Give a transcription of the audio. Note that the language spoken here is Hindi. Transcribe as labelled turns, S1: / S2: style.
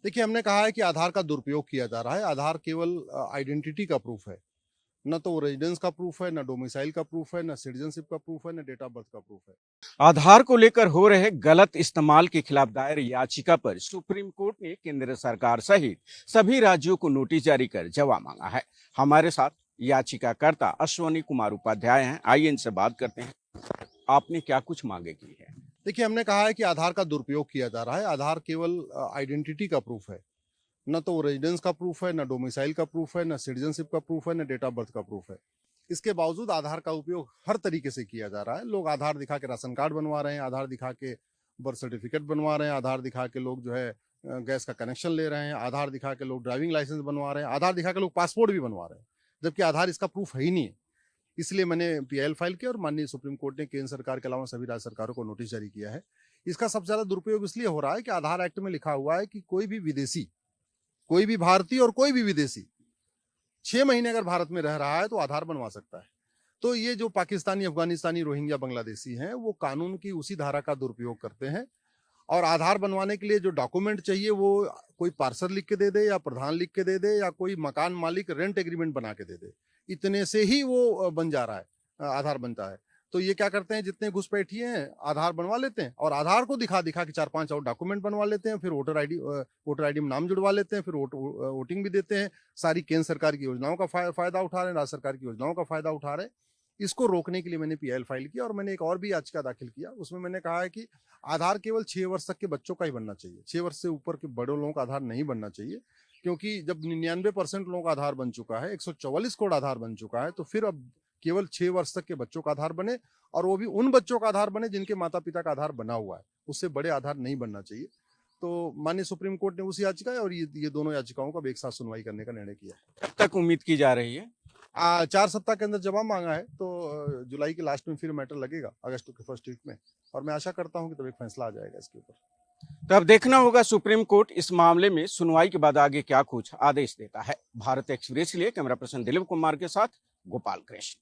S1: देखिए, हमने कहा है कि आधार का दुरुपयोग किया जा रहा है। आधार केवल आइडेंटिटी का प्रूफ है। ना तो रेजिडेंस का प्रूफ है, ना डोमिसाइल का प्रूफ है, ना सिटीजनशिप का प्रूफ है, ना डेट ऑफ बर्थ का प्रूफ है।
S2: आधार को लेकर हो रहे गलत इस्तेमाल के खिलाफ दायर याचिका पर सुप्रीम कोर्ट ने केंद्र सरकार सहित सभी राज्यों को नोटिस जारी कर जवाब मांगा है। हमारे साथ याचिकाकर्ता अश्वनी कुमार उपाध्याय हैं। आइए इनसे बात करते हैं। आपने क्या कुछ मांगे की है?
S1: देखिए, हमने कहा है कि आधार का दुरुपयोग किया जा रहा है। आधार केवल आइडेंटिटी का प्रूफ है। ना तो रेजिडेंस का प्रूफ है, ना डोमिसाइल का प्रूफ है, ना सिटीजनशिप का प्रूफ है, ना डेट ऑफ बर्थ का प्रूफ है। इसके बावजूद आधार का उपयोग हर तरीके से किया जा रहा है। लोग आधार दिखा के राशन कार्ड बनवा रहे हैं, आधार दिखा के बर्थ सर्टिफिकेट बनवा रहे हैं, आधार दिखा के लोग जो है गैस का कनेक्शन ले रहे हैं, आधार दिखा के लोग ड्राइविंग लाइसेंस बनवा रहे हैं, आधार दिखा के लोग पासपोर्ट भी बनवा रहे हैं, जबकि आधार इसका प्रूफ है ही नहीं है। इसलिए मैंने पीआईएल फाइल किया और माननीय सुप्रीम कोर्ट ने केंद्र सरकार के अलावा सभी राज्य सरकारों को नोटिस जारी किया है। इसका सबसे ज्यादा दुरुपयोग इसलिए हो रहा है कि आधार एक्ट में लिखा हुआ है कि कोई भी विदेशी, कोई भी भारतीय और कोई भी विदेशी 6 महीने अगर भारत में रह रहा है तो आधार बनवा सकता है। तो ये जो पाकिस्तानी, अफगानिस्तानी, रोहिंग्या, बांग्लादेशी हैं, वो कानून की उसी धारा का दुरुपयोग करते हैं और आधार बनवाने के लिए जो डॉक्यूमेंट चाहिए वो कोई पार्सल लिख के दे दे या प्रधान लिख के दे दे या कोई मकान मालिक रेंट एग्रीमेंट बना के दे दे, इतने से ही वो बन जा रहा है, आधार बनता है। तो ये क्या करते हैं, जितने घुसपैठिए हैं आधार बनवा लेते हैं और आधार को दिखा दिखा के 4-5 और डॉक्यूमेंट बनवा लेते हैं, फिर वोटर आईडी में नाम जुड़वा लेते हैं, फिर वोटिंग भी देते हैं। सारी केंद्र सरकार की योजनाओं का फायदा उठा रहे हैं, राज्य सरकार की योजनाओं का फायदा उठा रहे हैं। इसको रोकने के लिए मैंने पीआईएल फाइल किया और मैंने एक और भी याचिका दाखिल किया। उसमें मैंने कहा है कि आधार केवल 6 वर्ष तक के बच्चों का ही बनना चाहिए। 6 वर्ष से ऊपर के बड़े लोगों का आधार नहीं बनना चाहिए, क्योंकि जब 99% लोगों का आधार बन चुका है, 144 करोड़ आधार बन चुका है, तो फिर अब केवल 6 वर्ष तक के बच्चों का आधार बने और वो भी उन बच्चों का आधार बने जिनके माता पिता का आधार बना हुआ है। उससे बड़े आधार नहीं बनना चाहिए। तो माननीय सुप्रीम कोर्ट ने उस याचिका और ये दोनों याचिकाओं का एक साथ सुनवाई करने का निर्णय किया है।
S2: कब तक उम्मीद की जा रही है?
S1: 4 सप्ताह के अंदर जवाब मांगा है, तो जुलाई के लास्ट में फिर मैटर लगेगा, अगस्त के फर्स्ट वीक में, और मैं आशा करता हूं कि तब एक फैसला आ जाएगा इसके ऊपर।
S2: तो अब देखना होगा सुप्रीम कोर्ट इस मामले में सुनवाई के बाद आगे क्या कुछ आदेश देता है। भारत एक्सप्रेस के लिए कैमरा पर्सन दिलीप कुमार के साथ गोपाल कृष्ण।